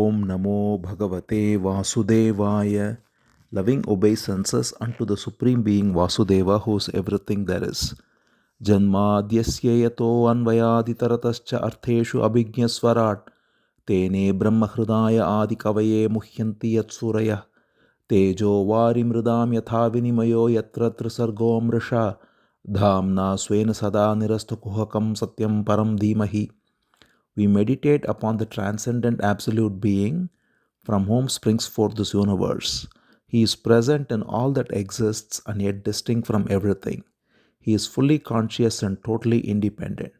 Om Namo Bhagavate Vasudevaya. Loving obeisances unto the Supreme Being Vasudeva, who is everything there is. Janmadyasya yato anvayaditaratascha artheshu abhignaswarat tene brahmahridaya adikavaye muhyanti yatsuraya tejo vari mridam yatha vinimayo yatra trisargo mrisha dhamna svena sada nirastu kuhakam satyam param dhimahi. We meditate upon the transcendent absolute being from whom springs forth this universe. He is present in all that exists and yet distinct from everything. He is fully conscious and totally independent.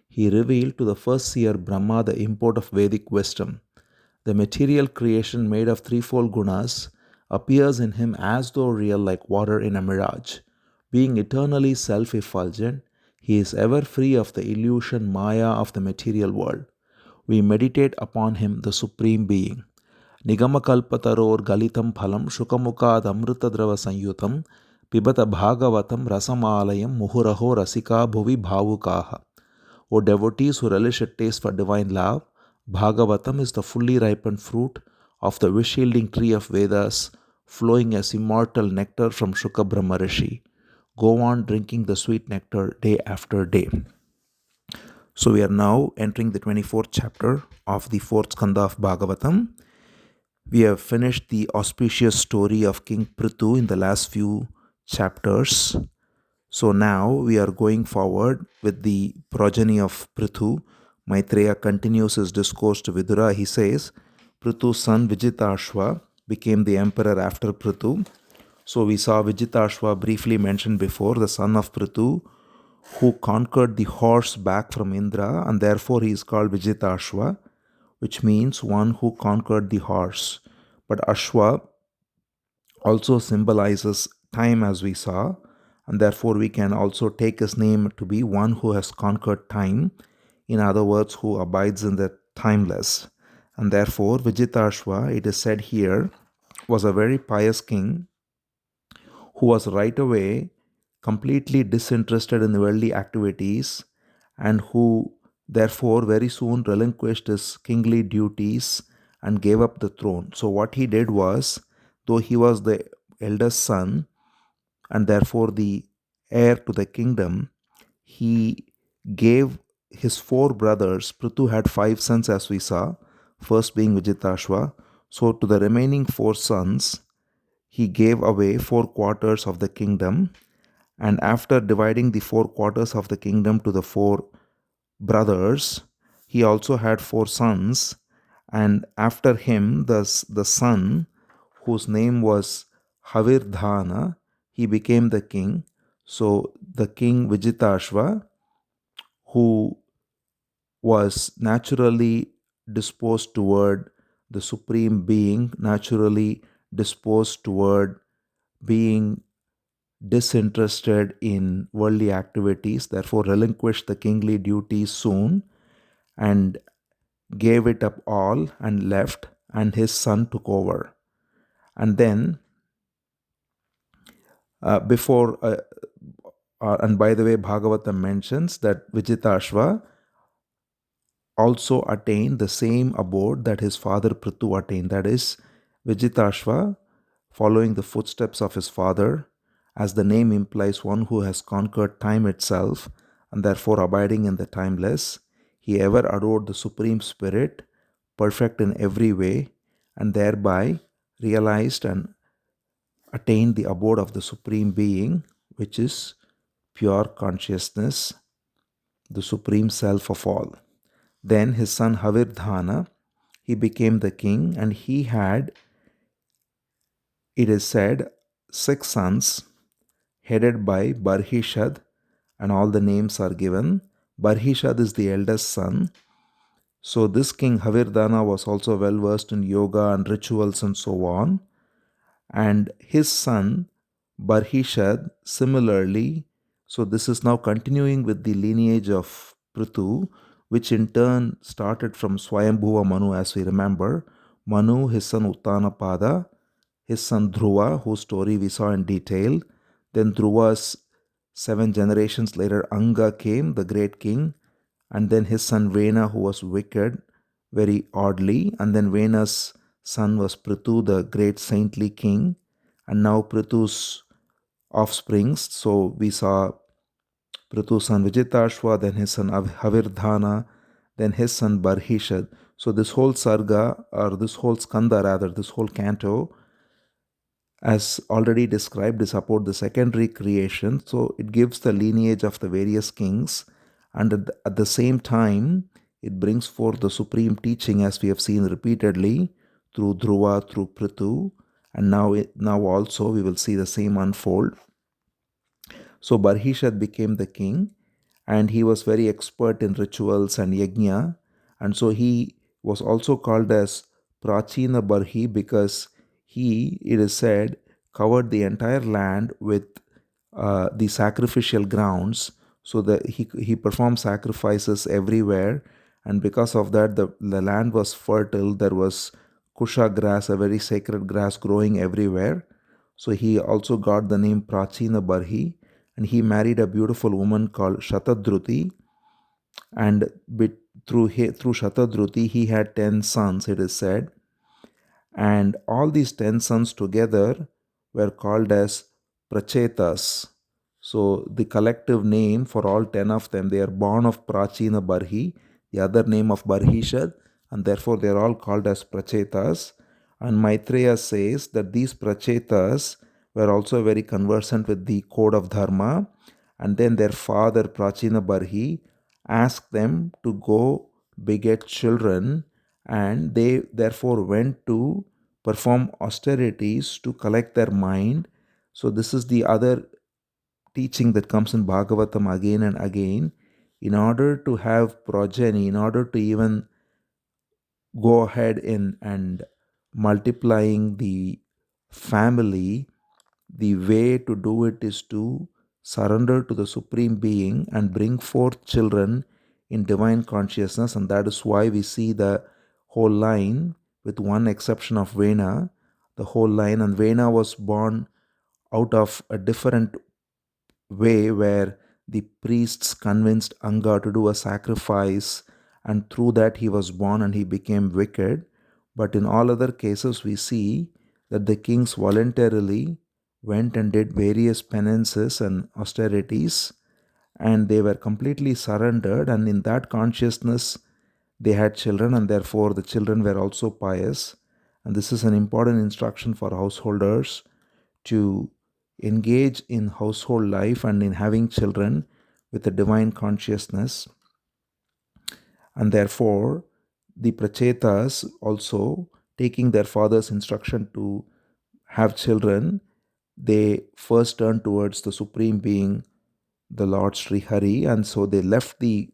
He revealed to the first seer Brahma the import of Vedic wisdom. The material creation made of threefold gunas appears in him as though real, like water in a mirage. Being eternally self-effulgent, he is ever free of the illusion maya of the material world. We meditate upon him, the Supreme Being. Nigamakalpataror galitam phalam shukamukad amritadrava sanyutam pibata bhagavatam rasamalayam muhuraho rasika bhuvi bhavukaha. O devotees who relish a taste for divine love, Bhagavatam is the fully ripened fruit of the wish-yielding tree of Vedas, flowing as immortal nectar from Shuka Brahma Rishi. Go on drinking the sweet nectar day after day. So we are now entering the 24th chapter of the 4th Skandha of Bhagavatam. We have finished the auspicious story of King Prthu in the last few chapters. So now we are going forward with the progeny of Prthu. Maitreya continues his discourse to Vidura. He says, Prithu's son Vijitashva became the emperor after Prthu. So we saw Vijitashva briefly mentioned before, the son of Prthu, who conquered the horse back from Indra, and therefore he is called Vijitashva, which means one who conquered the horse. But Ashwa also symbolizes time, as we saw, and therefore we can also take his name to be one who has conquered time, in other words, who abides in the timeless. And therefore Vijitashva, it is said here, was a very pious king who was right away completely disinterested in worldly activities, and who therefore very soon relinquished his kingly duties and gave up the throne. So what he did was, though he was the eldest son and therefore the heir to the kingdom, he gave his 4 brothers. Prthu had 5 sons, as we saw, first being Vijitashva. So to the remaining 4 sons, he gave away 4 quarters of the kingdom. And after dividing the 4 quarters of the kingdom to the 4 brothers, he also had 4 sons. And after him, the son whose name was Havirdhana, he became the king. So the king Vijitashva, who was naturally disposed toward the Supreme Being, naturally disposed toward being disinterested in worldly activities, therefore relinquished the kingly duties soon and gave it up all and left, and his son took over. And then and by the way, Bhagavatam mentions that Vijitashva also attained the same abode that his father Prthu attained. That is, Vijitashva, following the footsteps of his father, as the name implies, one who has conquered time itself and therefore abiding in the timeless. He ever adored the Supreme Spirit, perfect in every way, and thereby realized and attained the abode of the Supreme Being, which is pure consciousness, the Supreme Self of all. Then his son Havirdhana, he became the king, and he had, it is said, 6 sons headed by Barhishad, and all the names are given. Barhishad is the eldest son. So this king Havirdhana was also well versed in yoga and rituals and so on. And his son Barhishad similarly, so this is now continuing with the lineage of Prthu, which in turn started from Swayambhuva Manu, as we remember. Manu, his son Uttanapada, his son Dhruva, whose story we saw in detail. Then Dhruva's 7 generations later, Anga came, the great king, and then his son Vena, who was wicked, very oddly. And then Vena's son was Prthu, the great saintly king. And now Prithu's offsprings. So we saw Prithu's son Vijitashva, then his son Havirdhana, then his son Barhishad. So this whole sarga, or this whole skandha rather, this whole canto, as already described, is about the secondary creation. So it gives the lineage of the various kings, and at the same time, it brings forth the supreme teaching, as we have seen repeatedly through Dhruva, through Prithu, and now also we will see the same unfold. So Barhishad became the king, and he was very expert in rituals and yajna, and so he was also called as Prachinabarhi because he, it is said, covered the entire land with the sacrificial grounds, so that he performed sacrifices everywhere, and because of that the land was fertile. There was kusha grass, a very sacred grass, growing everywhere. So he also got the name Prachinabarhi, and he married a beautiful woman called Shatadruti, and through Shatadruti he had 10 sons, it is said, and all these 10 sons together were called as Prachetas. So the collective name for all 10 of them, they are born of Prachinabarhi, the other name of Barhishad, and therefore they are all called as Prachetas. And Maitreya says that these Prachetas were also very conversant with the code of Dharma, and then their father Prachinabarhi asked them to go beget children, and they therefore went to perform austerities to collect their mind. So this is the other teaching that comes in Bhagavatam again and again. In order to have progeny, in order to even go ahead in and multiplying the family, the way to do it is to surrender to the Supreme Being and bring forth children in divine consciousness. And that is why we see the whole line, with one exception of Vena, the whole line. And Vena was born out of a different way, where the priests convinced Anga to do a sacrifice, and through that he was born and he became wicked. But in all other cases, we see that the kings voluntarily went and did various penances and austerities, and they were completely surrendered, and in that consciousness they had children, and therefore the children were also pious. And this is an important instruction for householders to engage in household life and in having children with a divine consciousness. And therefore, the Prachetas also, taking their father's instruction to have children, they first turned towards the Supreme Being, the Lord Sri Hari, and so they left the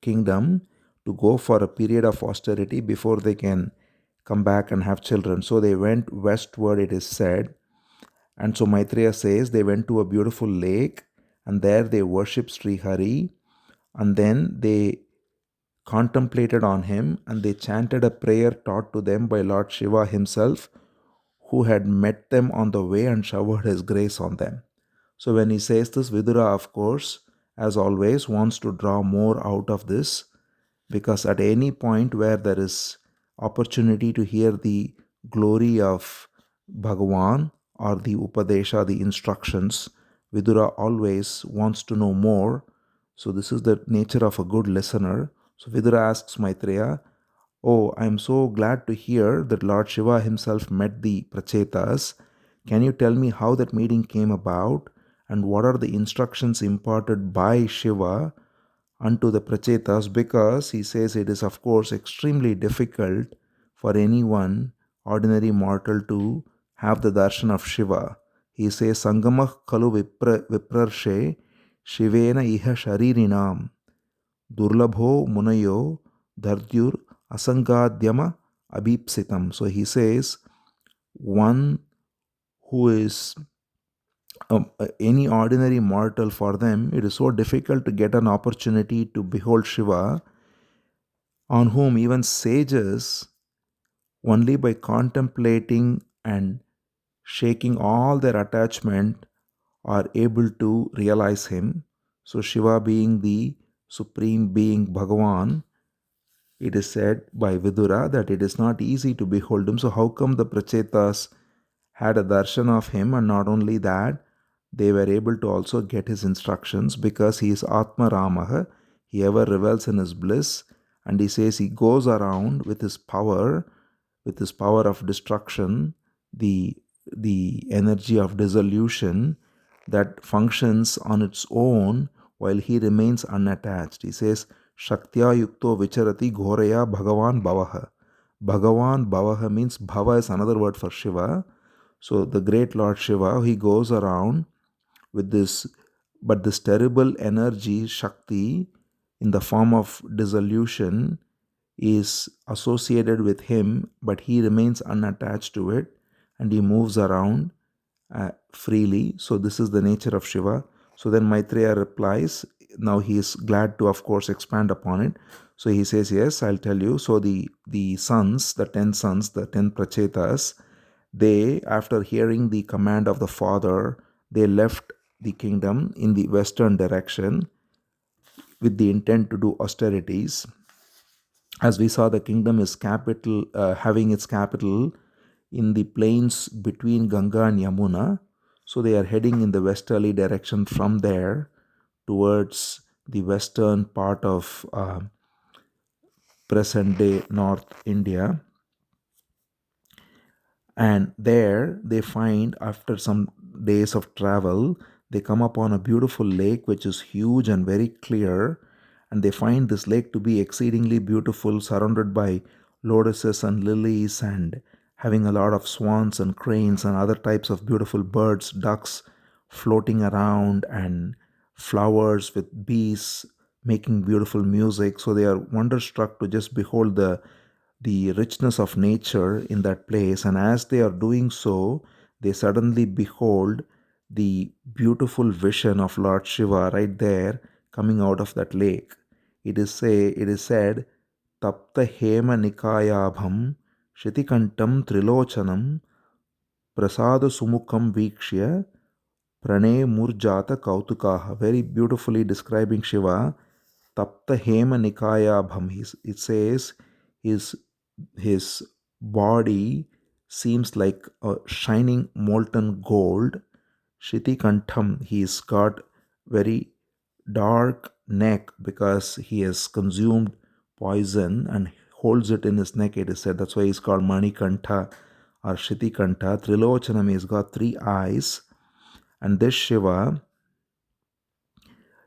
kingdom to go for a period of austerity before they can come back and have children. So they went westward, it is said. And so Maitreya says they went to a beautiful lake, and there they worshipped Sri Hari, and then they contemplated on him, and they chanted a prayer taught to them by Lord Shiva himself, who had met them on the way and showered his grace on them. So when he says this, Vidura, of course, as always, wants to draw more out of this, because at any point where there is opportunity to hear the glory of Bhagavan or the Upadesha, the instructions, Vidura always wants to know more. So this is the nature of a good listener. So Vidura asks Maitreya, "Oh, I am so glad to hear that Lord Shiva himself met the Prachetas. Can you tell me how that meeting came about, and what are the instructions imparted by Shiva unto the Prachetas?" Because he says it is, of course, extremely difficult for anyone, ordinary mortal, to have the darshan of Shiva. He says, Sangamah kalu viprarshe Shivena iha sharirinam durlabho munayo dhardyur asangadyama abhipsitam. So he says, one who is any ordinary mortal, for them it is so difficult to get an opportunity to behold Shiva, on whom even sages, only by contemplating and shaking all their attachment, are able to realize him. So Shiva, being the supreme being Bhagavan, it is said by Vidura that it is not easy to behold him. So how come the Prachetas had a darshan of him, and not only that, they were able to also get his instructions because he is Atma Ramaha. He ever revels in his bliss, and he says he goes around with his power of destruction, the energy of dissolution that functions on its own while he remains unattached. He says, Shaktya yukto vicharati ghoraya bhagavan bhavaha. Bhagavan bhavaha means bhava is another word for Shiva. So the great Lord Shiva, he goes around with this, but this terrible energy, Shakti, in the form of dissolution, is associated with him, but he remains unattached to it and he moves around freely. So, this is the nature of Shiva. So, then Maitreya replies. Now, he is glad to, of course, expand upon it. So, he says, yes, I'll tell you. So, the sons, the 10 sons, the 10 Prachetas, they, after hearing the command of the father, they left the kingdom in the western direction with the intent to do austerities. As we saw, the kingdom is having its capital in the plains between Ganga and Yamuna. So they are heading in the westerly direction from there towards the western part of present day North India. And there they find, after some days of travel, they come upon a beautiful lake which is huge and very clear. And they find this lake to be exceedingly beautiful, surrounded by lotuses and lilies, and having a lot of swans and cranes and other types of beautiful birds, ducks floating around, and flowers with bees making beautiful music. So they are wonderstruck to just behold the richness of nature in that place. And as they are doing so, they suddenly behold the beautiful vision of Lord Shiva right there coming out of that lake. It is said, Tapta Hema Nikayabham Shitikantam Trilochanam Prasada Sumukham Vikshya Prane Murjata Kautukaha. Very beautifully describing Shiva. Tapta Hema Nikayabham. It says his body seems like a shining molten gold. Shitikantam. He's got very dark neck because he has consumed poison and holds it in his neck, it is said. That's why he's called Manikanta or Shitikanta. Trilochanam, he's got 3 eyes. And this Shiva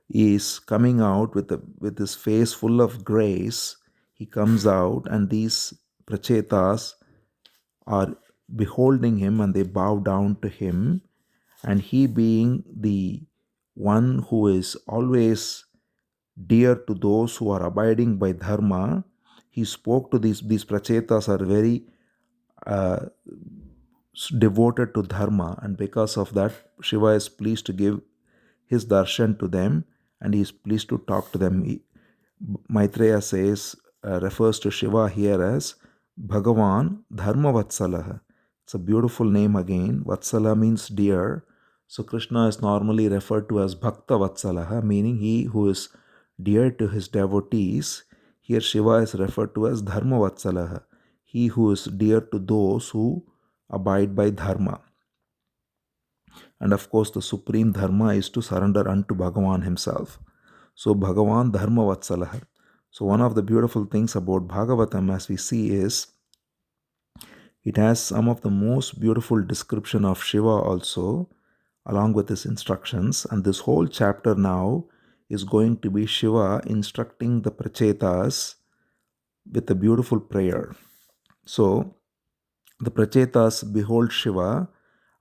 is coming out with his face full of grace. He comes out, and these Prachetas are beholding him and they bow down to him. And he, being the one who is always dear to those who are abiding by dharma, he spoke to these Prachetas are very uh, devoted to dharma, and because of that, Shiva is pleased to give his darshan to them, and he is pleased to talk to them. Maitreya says, refers to Shiva here as Bhagavan Dharma Vatsalah. It's a beautiful name again. Vatsala means dear. So Krishna is normally referred to as Bhakta Vatsalaha, meaning he who is dear to his devotees. Here Shiva is referred to as Dharma Vatsalaha, he who is dear to those who abide by dharma. And of course, the supreme dharma is to surrender unto Bhagavan himself. So Bhagavan Dharma Vatsalah. So one of the beautiful things about Bhagavatam, as we see, is it has some of the most beautiful description of Shiva also, along with his instructions. And this whole chapter now is going to be Shiva instructing the Prachetas with a beautiful prayer. So the Prachetas behold Shiva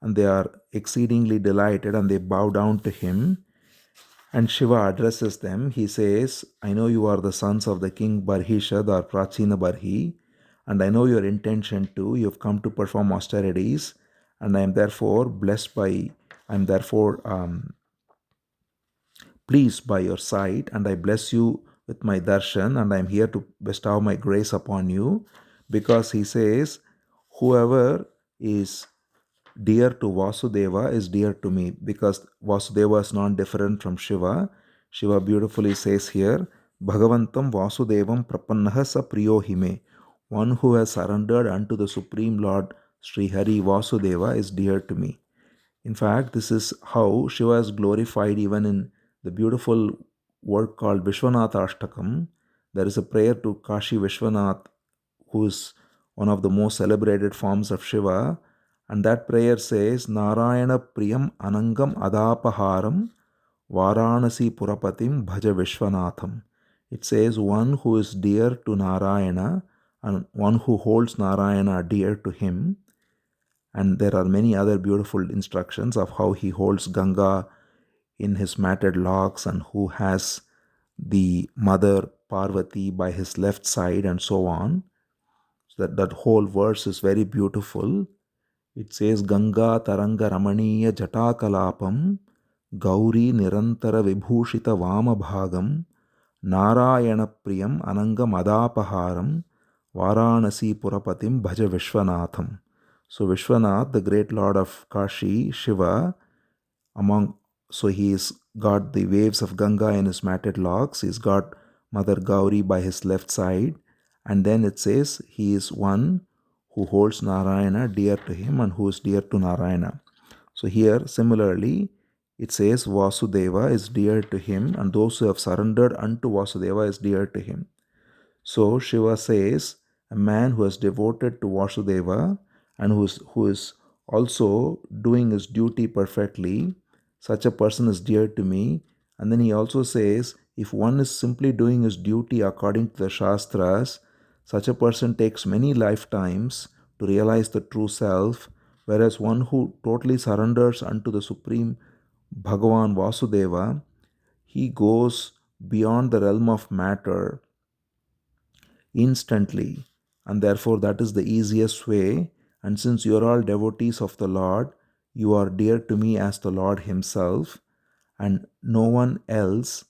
and they are exceedingly delighted and they bow down to him. And Shiva addresses them. He says, I know you are the sons of the King Barhishad or Prachinabarhi, and I know your intention too. You have come to perform austerities, and I am therefore pleased by your sight, and I bless you with my darshan, and I am here to bestow my grace upon you. Because he says, whoever is dear to Vasudeva is dear to me, because Vasudeva is not different from Shiva. Shiva beautifully says here, Bhagavantam Vasudevam Prapannaha Sa Priyo Hime. One who has surrendered unto the Supreme Lord Sri Hari Vasudeva is dear to me. In fact, this is how Shiva is glorified even in the beautiful work called Vishwanatha Ashtakam. There is a prayer to Kashi Vishwanath, who is one of the most celebrated forms of Shiva. And that prayer says, Narayana Priyam Anangam Adapaharam Varanasi Purapatim Bhaja Vishwanatham. It says, one who is dear to Narayana and one who holds Narayana dear to him. And there are many other beautiful instructions of how he holds Ganga in his matted locks and who has the mother Parvati by his left side and so on. So that whole verse is very beautiful. It says Ganga Taranga Ramaniya Jatakalapam Gauri Nirantara Vibhushita Vama Bhagam Narayana Priyam Ananga Madapaharam Varanasi Purapatim Bhaja Vishwanatham. So Vishwanath, the great lord of Kashi, Shiva, so he's got the waves of Ganga in his matted locks, he's got Mother Gauri by his left side, and then it says he is one who holds Narayana dear to him and who is dear to Narayana. So here, similarly, it says Vasudeva is dear to him, and those who have surrendered unto Vasudeva is dear to him. So Shiva says, a man who is devoted to Vasudeva and who is also doing his duty perfectly, such a person is dear to me. And then he also says, if one is simply doing his duty according to the Shastras, such a person takes many lifetimes to realize the true self, whereas one who totally surrenders unto the Supreme Bhagavan Vasudeva, he goes beyond the realm of matter instantly, and therefore that is the easiest way. And since you are all devotees of the Lord, you are dear to me as the Lord himself, and no one else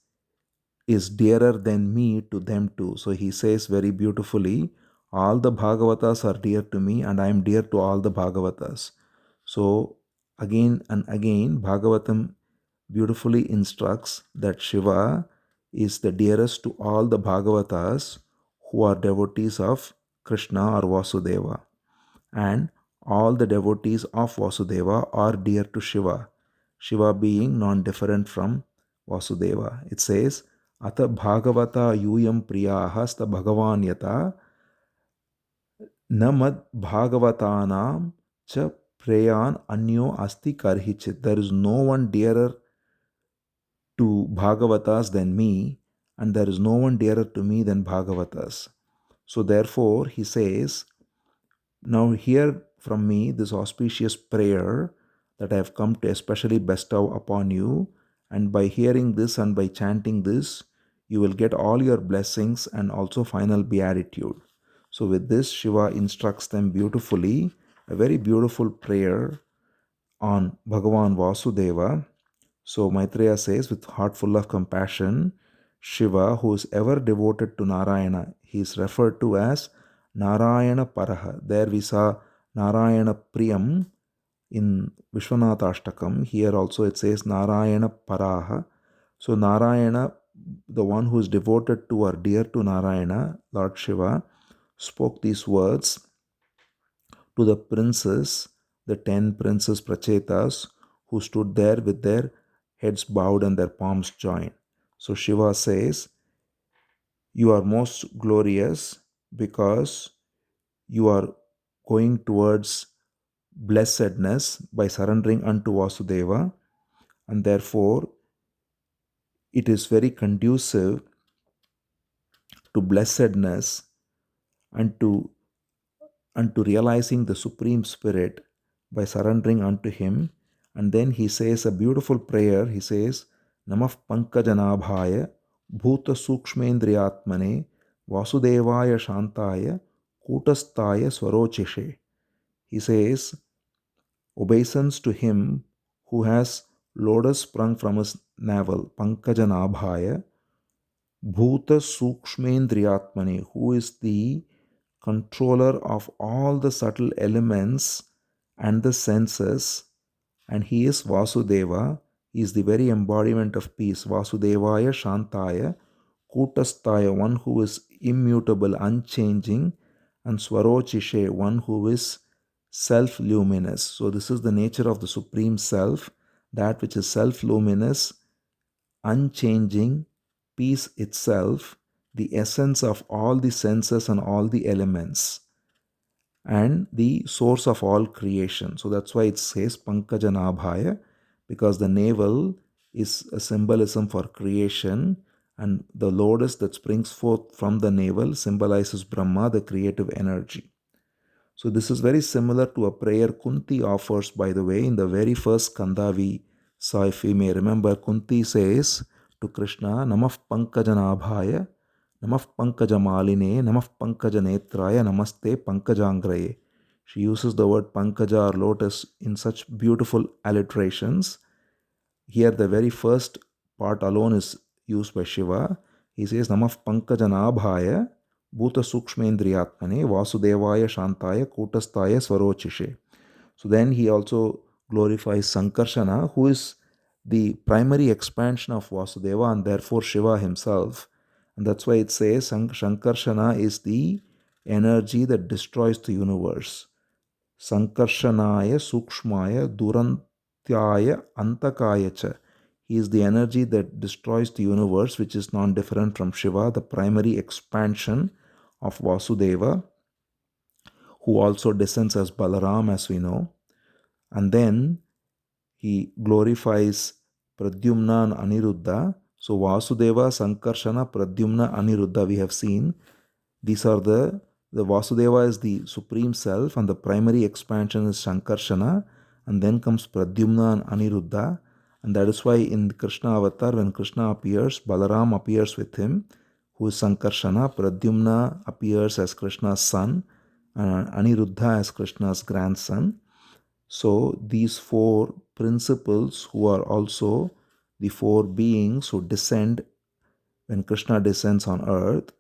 is dearer than me to them too. So he says very beautifully, all the Bhagavatas are dear to me and I am dear to all the Bhagavatas. So again and again Bhagavatam beautifully instructs that Shiva is the dearest to all the Bhagavatas who are devotees of Krishna or Vasudeva. And all the devotees of Vasudeva are dear to Shiva, Shiva being non-different from Vasudeva. It says, Ata Bhagavata Yuyam Priyaha Sta Bhagavan Yata Namad Bhagavatanam Cha Preyan Anyo Asti Karhichit. There is no one dearer to Bhagavatas than me, and there is no one dearer to me than Bhagavatas. So therefore, he says, now hear from me this auspicious prayer that I have come to especially bestow upon you, and by hearing this and by chanting this, you will get all your blessings and also final beatitude. So with this, Shiva instructs them beautifully, a very beautiful prayer on Bhagavan Vasudeva. So Maitreya says, with heart full of compassion, Shiva, who is ever devoted to Narayana, he is referred to as Narayana Paraha. There we saw Narayana Priyam in Vishwanatha Ashtakam. Here also it says Narayana Paraha. So Narayana, the one who is devoted to or dear to Narayana, Lord Shiva, spoke these words to the princes, the 10 princes Prachetas, who stood there with their heads bowed and their palms joined. So Shiva says, you are most glorious because you are going towards blessedness by surrendering unto Vasudeva, and therefore it is very conducive to blessedness and to realizing the Supreme Spirit by surrendering unto Him. And then he says a beautiful prayer. He says, Namah Pankajanabhaya Bhuta Sukshmendriyatmane Vasudevaya Shantaya Kutastaya Swarochishe. He says, obeisance to him who has lotus sprung from his navel, Pankajanabhaya, Bhuta Sukshmendriyatmane, who is the controller of all the subtle elements and the senses, and he is Vasudeva. He is the very embodiment of peace. Vasudevaya Shantaya Kutastaya, one who is immutable, unchanging, and Swarochishe, one who is self-luminous. So this is the nature of the Supreme Self, that which is self-luminous, unchanging, peace itself, the essence of all the senses and all the elements, and the source of all creation. So that's why it says Pankajanabhaya, because the navel is a symbolism for creation, and the lotus that springs forth from the navel symbolizes Brahma, the creative energy. So this is very similar to a prayer Kunti offers, by the way, in the very first Skandha we saw. If we may remember, Kunti says to Krishna, Namah Pankajanabhaya, Namah Pankajamaline, Namah Pankajanetraya, Namaste Pankajangraye. She uses the word Pankaja or lotus in such beautiful alliterations. Here the very first part alone is used by Shiva. He says, Namah Pankajanabhaya, Bhuta Sukshmendriyatmane, Vasudevaya Shantaya, Kutastaya Swarochishe. So then he also glorifies Sankarshana, who is the primary expansion of Vasudeva and therefore Shiva himself. And that's why it says Sankarshana is the energy that destroys the universe. Sankarshanaya Sukshmaya Durantyaya Antakaya cha. He is the energy that destroys the universe, which is non-different from Shiva, the primary expansion of Vasudeva, who also descends as Balaram, as we know. And then he glorifies Pradyumna and Aniruddha. So Vasudeva, Sankarshana, Pradyumna, Aniruddha we have seen. These are the Vasudeva is the Supreme Self, and the primary expansion is Sankarshana, and then comes Pradyumna and Aniruddha. And that is why in Krishna avatar, when Krishna appears, Balaram appears with him, who is Sankarshana. Pradyumna appears as Krishna's son, and Aniruddha as Krishna's grandson. So these four principles, who are also the four beings who descend when Krishna descends on earth,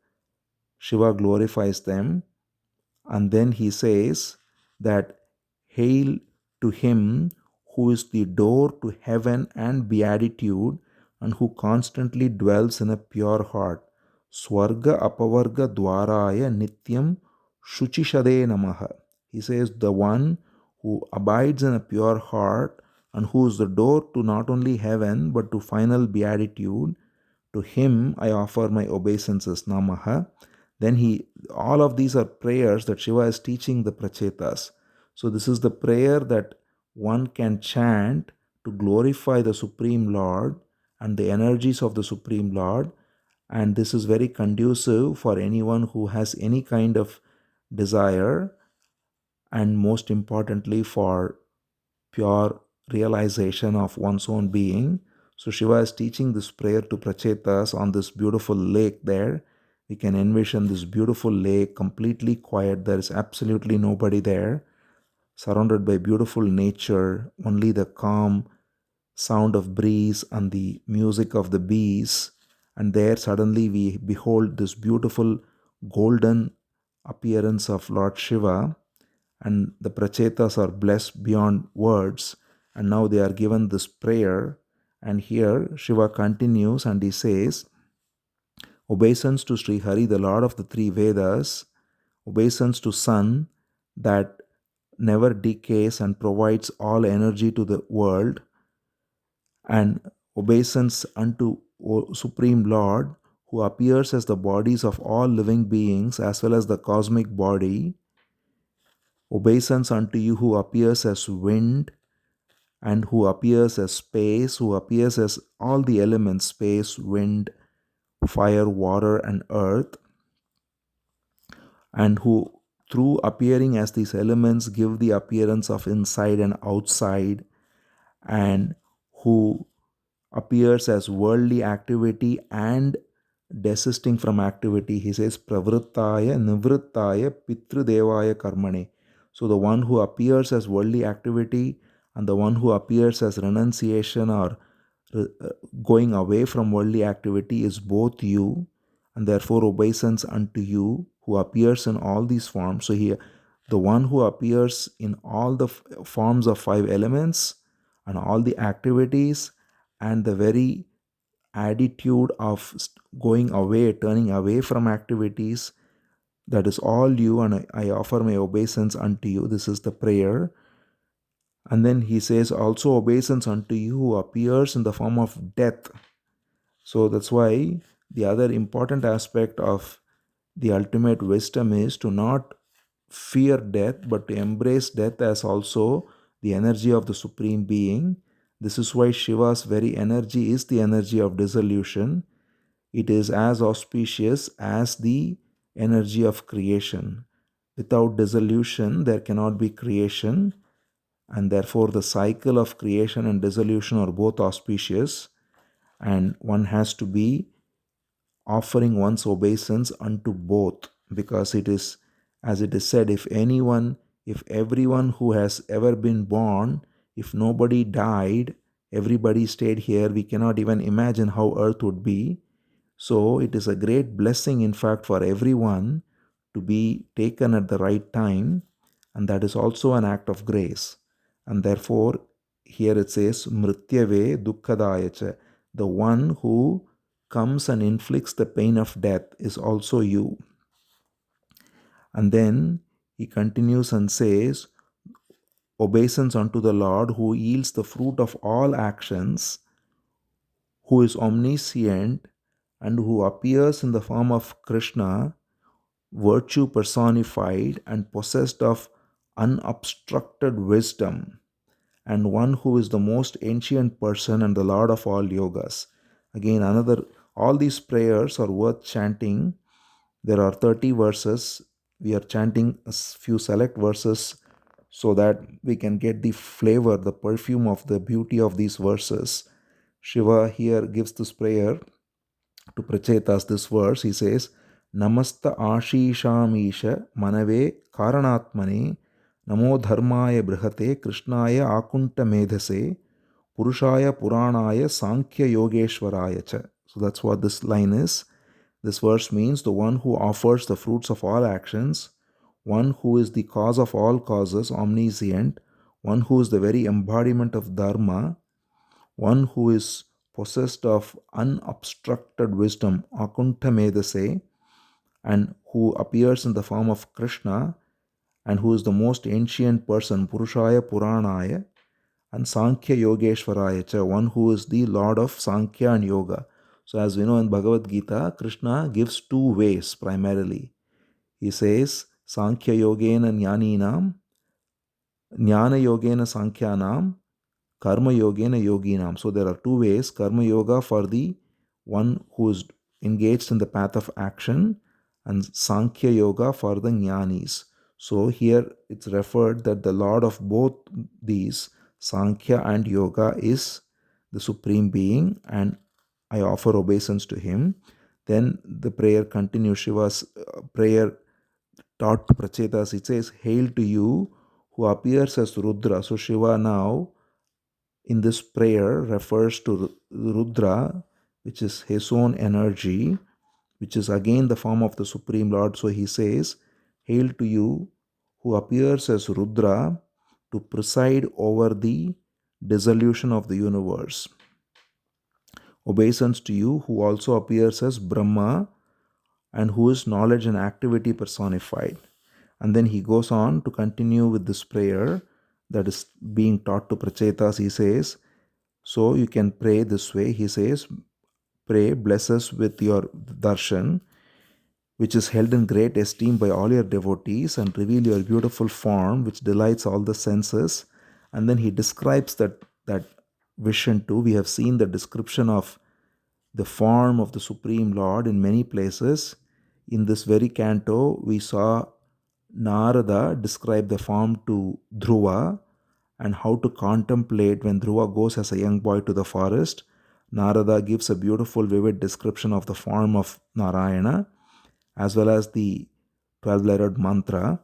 Shiva glorifies them, and then he says that hail to him who is the door to heaven and beatitude, and who constantly dwells in a pure heart. Swarga apavarga dwaraya nityam shuchishade namaha. He says the one who abides in a pure heart and who is the door to not only heaven but to final beatitude, to him I offer my obeisances, namaha. Then all of these are prayers that Shiva is teaching the Prachetas. So this is the prayer that one can chant to glorify the Supreme Lord and the energies of the Supreme Lord. And this is very conducive for anyone who has any kind of desire, and most importantly for pure realization of one's own being. So Shiva is teaching this prayer to Prachetas on this beautiful lake there. We can envision this beautiful lake, completely quiet. There is absolutely nobody there, surrounded by beautiful nature, only the calm sound of breeze and the music of the bees. And there suddenly we behold this beautiful golden appearance of Lord Shiva, and the Prachetas are blessed beyond words, and now they are given this prayer. And here Shiva continues and he says, obeisance to Sri Hari, the Lord of the three Vedas, obeisance to Sun that never decays and provides all energy to the world, and obeisance unto Supreme Lord, who appears as the bodies of all living beings as well as the cosmic body. Obeisance unto you who appears as wind, and who appears as space, who appears as all the elements, space, wind, fire, water, and earth, and who through appearing as these elements give the appearance of inside and outside, and who appears as worldly activity and desisting from activity. He says, Pravrittaya, Nivrittaya, Pitrudevaya Karmane. So the one who appears as worldly activity and the one who appears as renunciation or going away from worldly activity is both you, and therefore obeisance unto you who appears in all these forms. So here, the one who appears in all the forms of five elements and all the activities, and the very attitude of going away, turning away from activities. That is all you, and I offer my obeisance unto you. This is the prayer. And then he says, also obeisance unto you who appears in the form of death. So that's why the other important aspect of the ultimate wisdom is to not fear death, but to embrace death as also the energy of the Supreme Being. This is why Shiva's very energy is the energy of dissolution. It is as auspicious as the energy of creation. Without dissolution, there cannot be creation, and therefore the cycle of creation and dissolution are both auspicious, and one has to be offering one's obeisance unto both, because it is, as it is said, if everyone who has ever been born, if nobody died, everybody stayed here, we cannot even imagine how earth would be. So it is a great blessing, in fact, for everyone to be taken at the right time, and that is also an act of grace. And therefore, here it says, Mrityave Dukkadayacha, the one who comes and inflicts the pain of death is also you. And then he continues and says, obeisance unto the Lord who yields the fruit of all actions, who is omniscient, and who appears in the form of Krishna, virtue personified and possessed of unobstructed wisdom, and one who is the most ancient person and the Lord of all yogas. Again, all these prayers are worth chanting. There are 30 verses. We are chanting a few select verses so that we can get the flavor, the perfume of the beauty of these verses. Shiva here gives this prayer to Prachetas, this verse. He says, Namasta Ashishamisha Manave Karanatmane Namo Dharmaya Brihate Krishnaya Akunta Medhase Purushaya Puranaya Sankhya Yogeshwaraya Cha. So that's what this line is. This verse means the one who offers the fruits of all actions, one who is the cause of all causes, omniscient, one who is the very embodiment of Dharma, one who is possessed of unobstructed wisdom, Akunta Medhase, and who appears in the form of Krishna, and who is the most ancient person, Purushaya Puranaya, and Sankhya Yogeshwaraya Cha, one who is the Lord of Sankhya and Yoga. So as we know in Bhagavad Gita, Krishna gives two ways primarily. He says, Sankhya Yogena Jnaninam, Jnana Yogena Sankhyanam, Karma Yogena Yoginam. So there are two ways. Karma Yoga for the one who is engaged in the path of action, and Sankhya Yoga for the Jnanis. So here it's referred that the Lord of both these, Sankhya and Yoga, is the Supreme Being, and I offer obeisance to him. Then the prayer continues. Shiva's prayer taught to Prachetas, it says, Hail to you who appears as Rudra. So Shiva now in this prayer refers to Rudra, which is his own energy, which is again the form of the Supreme Lord. So he says, Hail to you who appears as Rudra to preside over the dissolution of the universe. Obeisance to you who also appears as Brahma and who is knowledge and activity personified. And then he goes on to continue with this prayer that is being taught to Prachetas. He says, so you can pray this way. He says, pray, bless us with your darshan, which is held in great esteem by all your devotees, and reveal your beautiful form, which delights all the senses. And then he describes that vision too. We have seen the description of the form of the Supreme Lord in many places. In this very canto, we saw Narada describe the form to Dhruva and how to contemplate when Dhruva goes as a young boy to the forest. Narada gives a beautiful, vivid description of the form of Narayana as well as the 12-lettered mantra.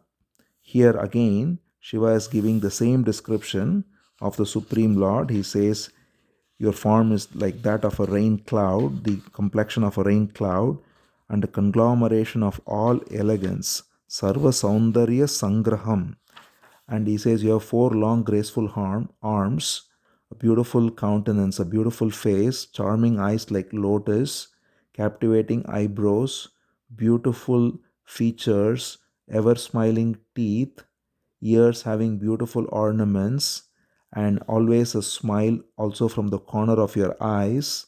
Here again, Shiva is giving the same description of the Supreme Lord. He says, your form is like that of a rain cloud, the complexion of a rain cloud, and a conglomeration of all elegance, Sarva Saundarya Sangraham. And he says, you have four long graceful arms, a beautiful countenance, a beautiful face, charming eyes like lotus, captivating eyebrows, beautiful features, ever smiling teeth, ears having beautiful ornaments, and always a smile also from the corner of your eyes,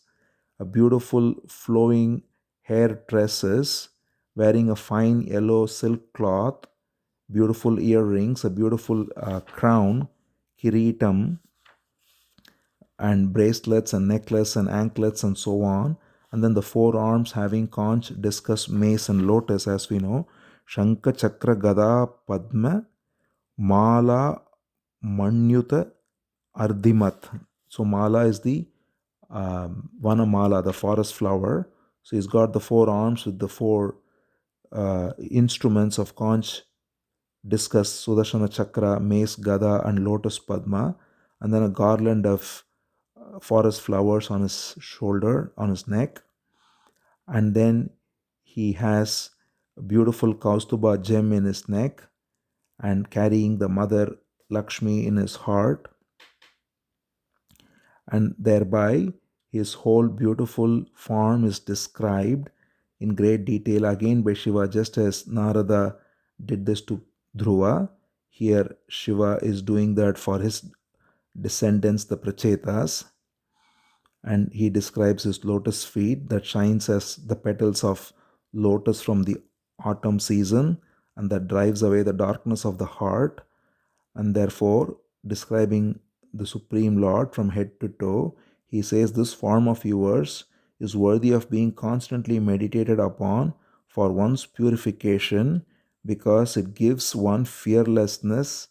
a beautiful flowing hair tresses, wearing a fine yellow silk cloth, beautiful earrings, a beautiful crown, kiritam, and bracelets and necklace and anklets and so on. And then the four arms having conch, discus, mace, and lotus, as we know. Shankha, Chakra, Gada, Padma, Mala, Manyuta, Ardhimat. So Mala is the Vanamala, the forest flower. So he's got the four arms with the four instruments of conch, discus, Sudarshana Chakra, mace, Gada, and lotus Padma, and then a garland of forest flowers on his shoulder, on his neck. And then he has a beautiful Kaustuba gem in his neck and carrying the mother Lakshmi in his heart. And thereby his whole beautiful form is described in great detail again by Shiva, just as Narada did this to Dhruva. Here Shiva is doing that for his descendants, the Prachetas, and he describes his lotus feet that shines as the petals of lotus from the autumn season and that drives away the darkness of the heart, and therefore describing the Supreme Lord from head to toe, he says this form of yours is worthy of being constantly meditated upon for one's purification because it gives one fearlessness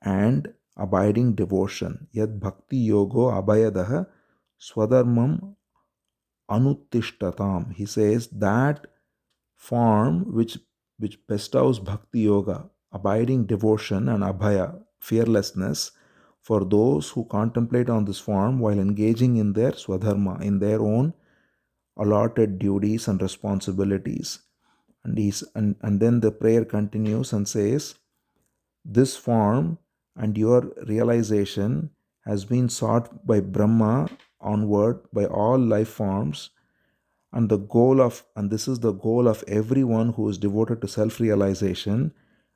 and abiding devotion. Yad bhakti yogo abhayadaha swadharmam anuttishtatam. He says that form which bestows bhakti yoga, abiding devotion, and abhaya, fearlessness, for those who contemplate on this form while engaging in their swadharma, in their own allotted duties and responsibilities. And then the prayer continues and says, this form and your realization has been sought by Brahma onward by all life forms, and this is the goal of everyone who is devoted to self-realization,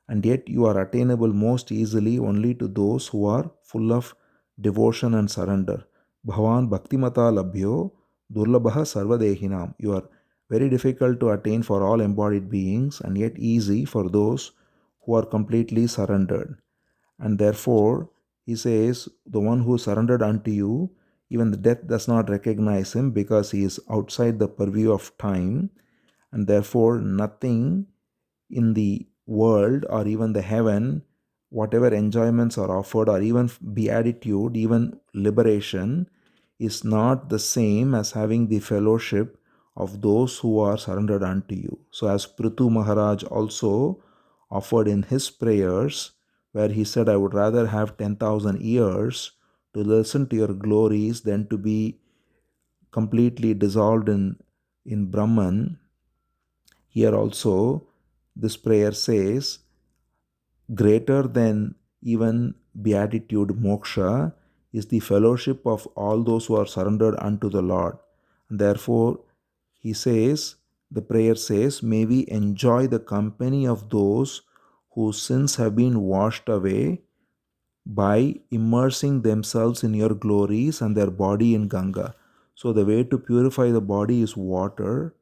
and yet you are attainable most easily only to those who are full of devotion and surrender. Bhavan bhaktimata labhyo durlabha sarvadehinam. You are very difficult to attain for all embodied beings and yet easy for those who are completely surrendered. And therefore, he says, the one who surrendered unto you, even the death does not recognize him because he is outside the purview of time, and therefore nothing in the world or even the heaven, whatever enjoyments are offered, or even beatitude, even liberation, is not the same as having the fellowship of those who are surrendered unto you. So, as Prthu Maharaj also offered in his prayers, where he said, I would rather have 10,000 years to listen to your glories than to be completely dissolved in Brahman. Here also, this prayer says, greater than even beatitude moksha is the fellowship of all those who are surrendered unto the Lord. And therefore, he says, the prayer says, may we enjoy the company of those whose sins have been washed away by immersing themselves in your glories and their body in Ganga. So, the way to purify the body is water,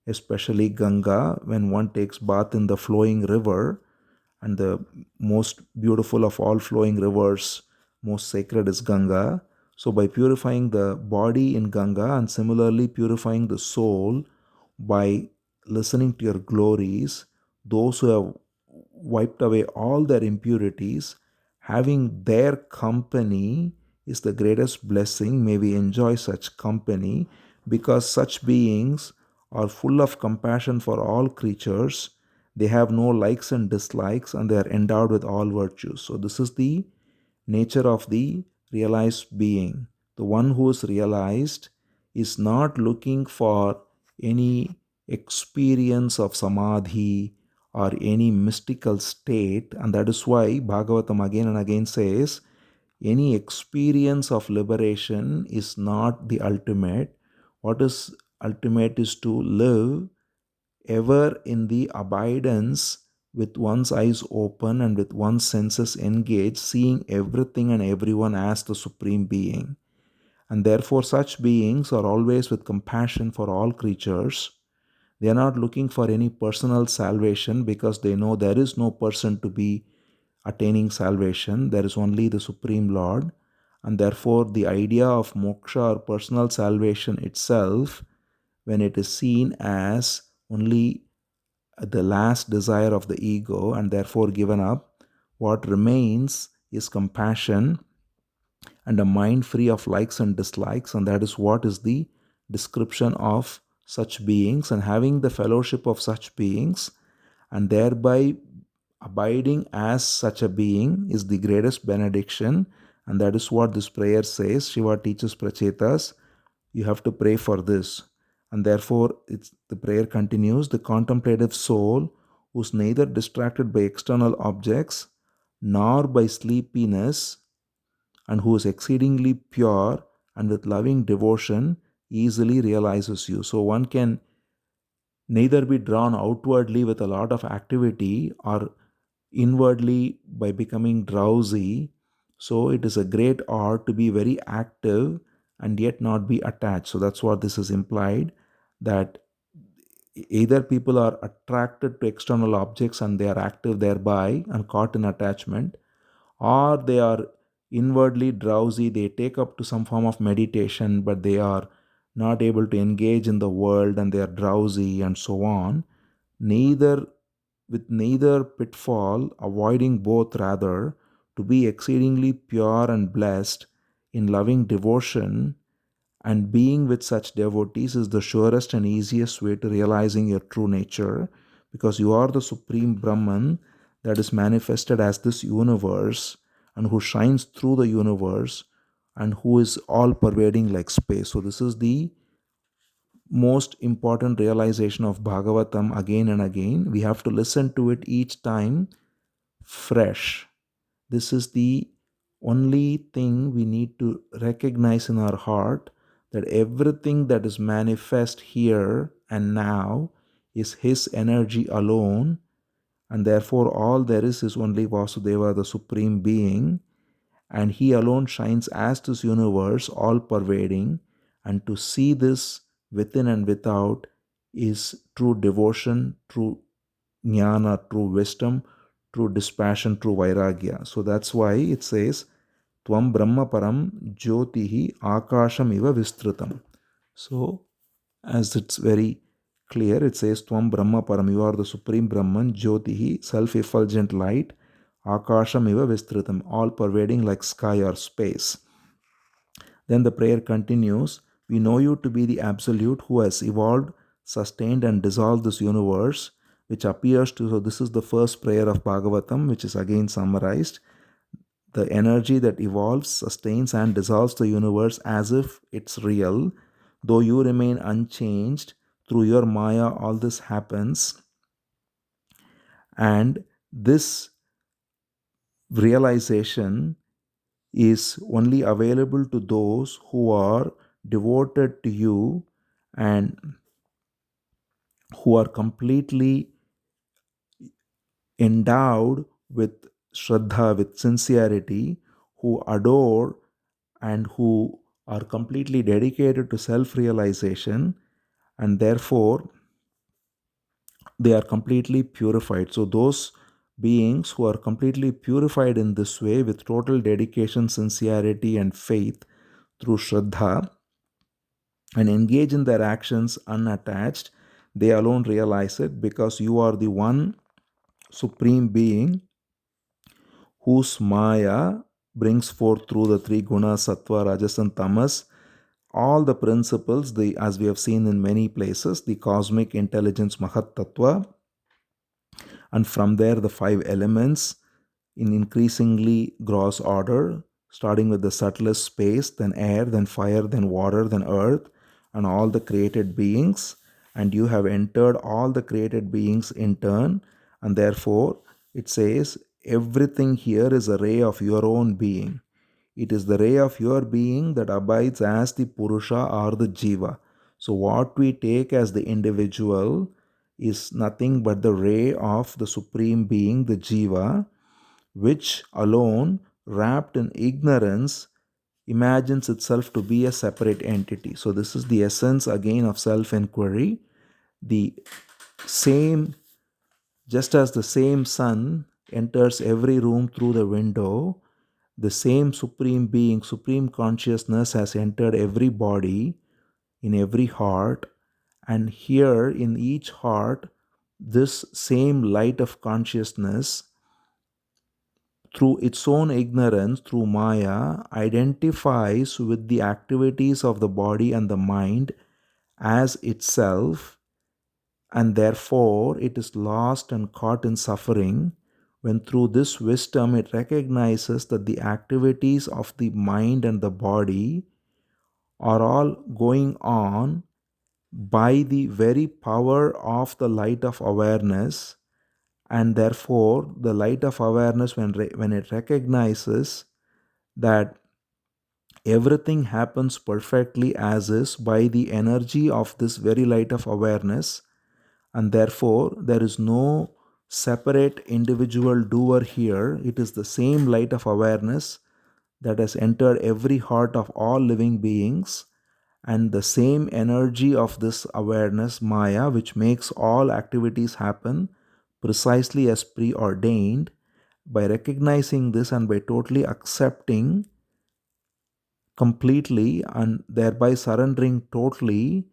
especially Ganga, when one takes bath in the flowing river. And the most beautiful of all flowing rivers, most sacred, is Ganga. So, by purifying the body in Ganga and similarly purifying the soul by listening to your glories, those who have wiped away all their impurities, having their company is the greatest blessing. May we enjoy such company because such beings are full of compassion for all creatures. They have no likes and dislikes and they are endowed with all virtues. So, this is the nature of the realized being. The one who is realized is not looking for any experience of samadhi or any mystical state, and that is why Bhagavatam again and again says, any experience of liberation is not the ultimate. What is ultimate is to live ever in the abidance with one's eyes open and with one's senses engaged, seeing everything and everyone as the Supreme Being. And therefore, such beings are always with compassion for all creatures. They are not looking for any personal salvation because they know there is no person to be attaining salvation. There is only the Supreme Lord. And therefore, the idea of moksha or personal salvation itself, when it is seen as only the last desire of the ego and therefore given up, what remains is compassion and a mind free of likes and dislikes, and that is what is the description of such beings. And having the fellowship of such beings and thereby abiding as such a being is the greatest benediction, and that is what this prayer says. Shiva teaches Prachetas, you have to pray for this. And therefore, the prayer continues, the contemplative soul, who's neither distracted by external objects nor by sleepiness, and who is exceedingly pure and with loving devotion, easily realizes you. So one can neither be drawn outwardly with a lot of activity or inwardly by becoming drowsy. So it is a great art to be very active and yet not be attached. So that's what this is implied, that either people are attracted to external objects and they are active thereby and caught in attachment, or they are inwardly drowsy, they take up to some form of meditation but they are not able to engage in the world and they are drowsy and so on. Neither with neither pitfall, avoiding both, rather to be exceedingly pure and blessed in loving devotion, and being with such devotees is the surest and easiest way to realizing your true nature, because you are the Supreme Brahman that is manifested as this universe and who shines through the universe and who is all pervading like space. So this is the most important realization of Bhagavatam again and again. We have to listen to it each time fresh. This is the only thing we need to recognize in our heart, that everything that is manifest here and now is His energy alone, and therefore all there is only Vasudeva, the Supreme Being, and He alone shines as this universe, all pervading. And to see this within and without is true devotion, true jnana, true wisdom, true dispassion, true vairagya. So that's why it says, Tvam Brahma Param Jyotihi Akasham Iva Vistrutam. So, as it's very clear, it says, Tvam Brahma Param, you are the Supreme Brahman, Jyotihi, self effulgent light, Akasham Iva Vistrutam, all pervading like sky or space. Then the prayer continues, we know you to be the Absolute who has evolved, sustained, and dissolved this universe, which appears to, so this is the first prayer of Bhagavatam, which is again summarized. The energy that evolves, sustains, and dissolves the universe as if it's real, though you remain unchanged. Through your Maya, all this happens. And this realization is only available to those who are devoted to you and who are completely endowed with Shraddha, with sincerity, who adore and who are completely dedicated to self realization, and therefore they are completely purified. So, those beings who are completely purified in this way with total dedication, sincerity, and faith through Shraddha, and engage in their actions unattached, they alone realize it, because you are the one Supreme Being whose Maya brings forth through the three gunas, sattva, rajas, and tamas, all the principles, as we have seen in many places, the cosmic intelligence Mahat Tattva, and from there the five elements in increasingly gross order, starting with the subtlest space, then air, then fire, then water, then earth, and all the created beings. And you have entered all the created beings in turn, and therefore it says everything here is a ray of your own being. It is the ray of your being that abides as the Purusha or the Jiva. So, what we take as the individual is nothing but the ray of the Supreme Being, the Jiva, which alone, wrapped in ignorance, imagines itself to be a separate entity. So, this is the essence again of self inquiry. The same, just as the same sun enters every room through the window, the same Supreme Being, Supreme Consciousness has entered every body, in every heart, and here in each heart, this same light of consciousness, through its own ignorance, through Maya, identifies with the activities of the body and the mind as itself, and therefore it is lost and caught in suffering, when through this wisdom it recognizes that the activities of the mind and the body are all going on by the very power of the light of awareness, and therefore the light of awareness, when it recognizes that everything happens perfectly as is by the energy of this very light of awareness, and therefore there is no separate individual doer here. It is the same light of awareness that has entered every heart of all living beings, and the same energy of this awareness, Maya, which makes all activities happen precisely as preordained. By recognizing this and by totally accepting completely and thereby surrendering totally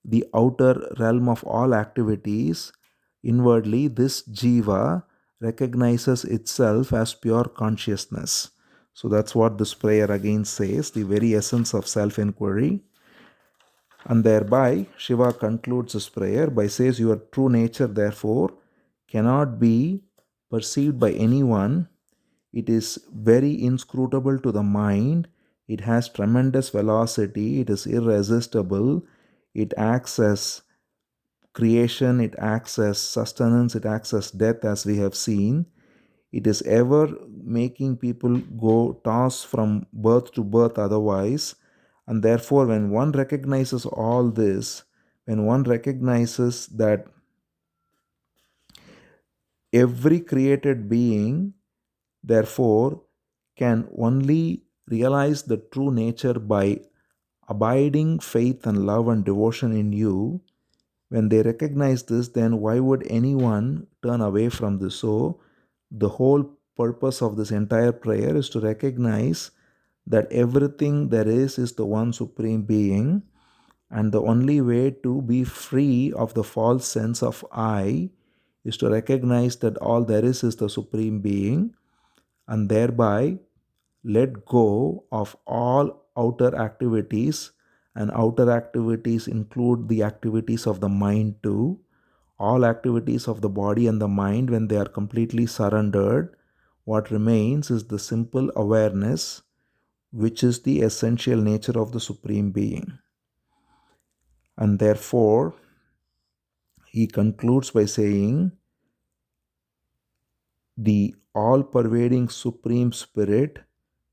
the outer realm of all activities, inwardly this jiva recognizes itself as pure consciousness. So that's what this prayer again says, the very essence of self inquiry. And thereby Shiva concludes his prayer by says, your true nature therefore cannot be perceived by anyone. It is very inscrutable to the mind. It has tremendous velocity. It is irresistible. It acts as creation, it acts as sustenance, it acts as death, as we have seen. It is ever making people go toss from birth to birth otherwise. And therefore, when one recognizes all this, when one recognizes that every created being, therefore, can only realize the true nature by abiding faith and love and devotion in you, when they recognize this, then why would anyone turn away from this? So, the whole purpose of this entire prayer is to recognize that everything there is the one Supreme Being, and the only way to be free of the false sense of I is to recognize that all there is the Supreme Being, and thereby let go of all outer activities, and outer activities include the activities of the mind too. All activities of the body and the mind, when they are completely surrendered, what remains is the simple awareness, which is the essential nature of the Supreme Being. And therefore, he concludes by saying, the all-pervading Supreme Spirit,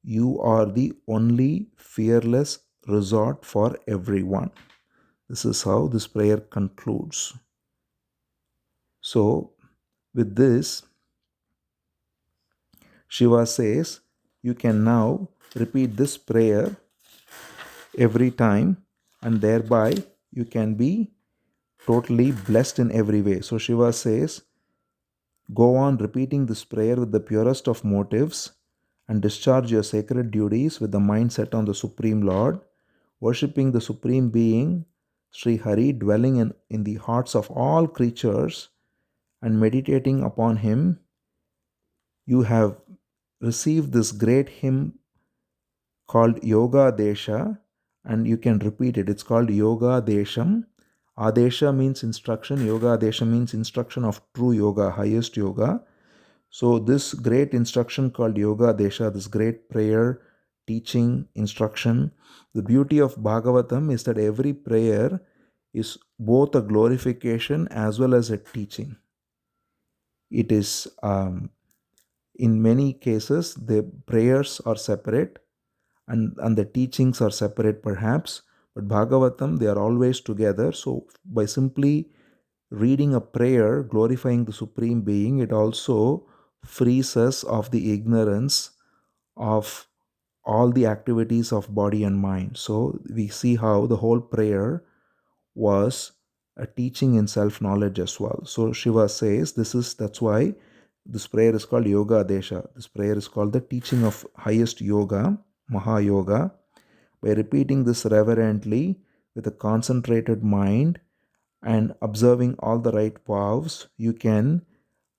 you are the only fearless resort for everyone. This is how this prayer concludes. So, with this, Shiva says, you can now repeat this prayer every time, and thereby you can be totally blessed in every way. So Shiva says, go on repeating this prayer with the purest of motives and discharge your sacred duties with the mind set on the Supreme Lord, worshipping the Supreme Being, Sri Hari, dwelling in the hearts of all creatures, and meditating upon Him. You have received this great hymn called Yoga Adesha, and you can repeat it. It's called Yoga Adesham. Adesha means instruction. Yoga Adesha means instruction of true yoga, highest yoga. So this great instruction called Yoga Adesha, this great prayer, teaching, instruction. The beauty of Bhagavatam is that every prayer is both a glorification as well as a teaching. It is, in many cases, the prayers are separate, and the teachings are separate perhaps, but Bhagavatam, they are always together. So by simply reading a prayer glorifying the Supreme Being, it also frees us of the ignorance of all the activities of body and mind. So we see how the whole prayer was a teaching in self-knowledge as well. So Shiva says that's why this prayer is called Yoga Adesha. This prayer is called the teaching of highest yoga, Maha Yoga. By repeating this reverently with a concentrated mind and observing all the right vows, you can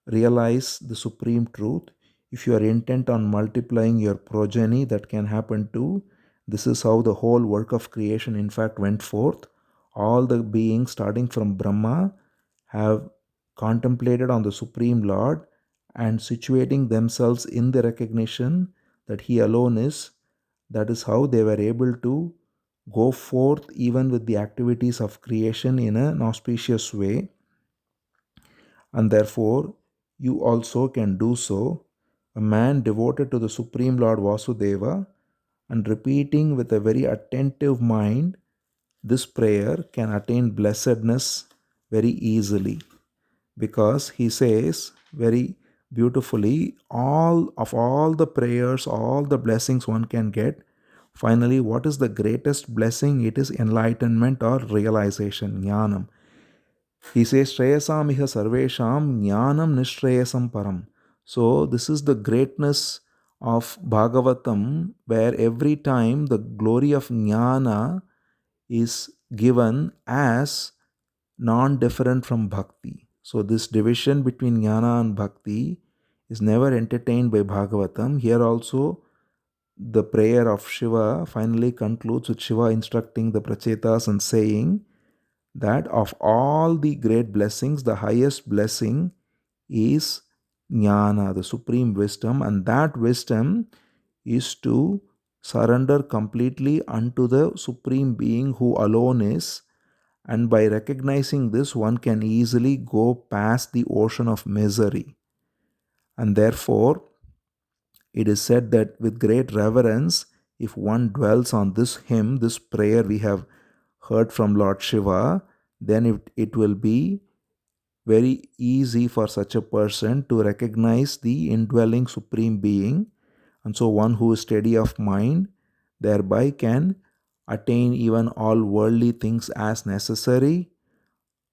realize the supreme truth. If you are intent on multiplying your progeny, that can happen too. This is how the whole work of creation in fact went forth. All the beings starting from Brahma have contemplated on the Supreme Lord and situating themselves in the recognition that He alone is. That is how they were able to go forth even with the activities of creation in an auspicious way. And therefore, you also can do so. A man devoted to the Supreme Lord Vasudeva and repeating with a very attentive mind this prayer can attain blessedness very easily, because he says very beautifully, all the prayers, all the blessings one can get, finally what is the greatest blessing? It is enlightenment or realization, jnanam. He says, Shreyasamiha sarvesham jnanam nishreyasam param. So this is the greatness of Bhagavatam, where every time the glory of jnana is given as non-different from bhakti. So this division between jnana and bhakti is never entertained by Bhagavatam. Here also the prayer of Shiva finally concludes with Shiva instructing the Prachetas and saying that of all the great blessings, the highest blessing is jnana, the supreme wisdom, and that wisdom is to surrender completely unto the Supreme Being who alone is. And by recognizing this, one can easily go past the ocean of misery. And therefore, it is said that with great reverence, if one dwells on this hymn, this prayer we have heard from Lord Shiva, then it will be very easy for such a person to recognize the indwelling Supreme Being. And so one who is steady of mind thereby can attain even all worldly things as necessary,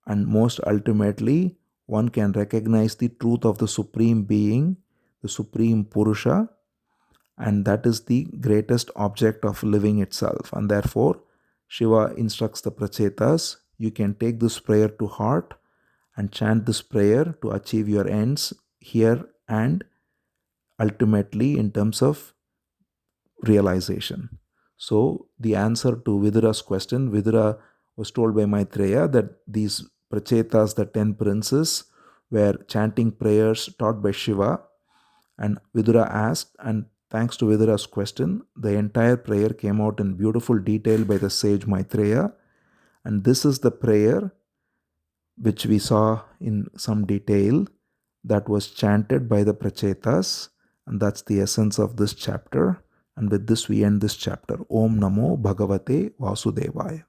and most ultimately one can recognize the truth of the Supreme Being, the Supreme Purusha, and that is the greatest object of living itself. And therefore Shiva instructs the Prachetas, you can take this prayer to heart and chant this prayer to achieve your ends here and ultimately in terms of realization. So the answer to Vidura's question, Vidura was told by Maitreya that these Prachetas, the 10 princes, were chanting prayers taught by Shiva. And Vidura asked, and thanks to Vidura's question, the entire prayer came out in beautiful detail by the sage Maitreya. And this is the prayer which we saw in some detail that was chanted by the Prachetas. And that's the essence of this chapter. And with this, we end this chapter. Om Namo Bhagavate Vasudevaya.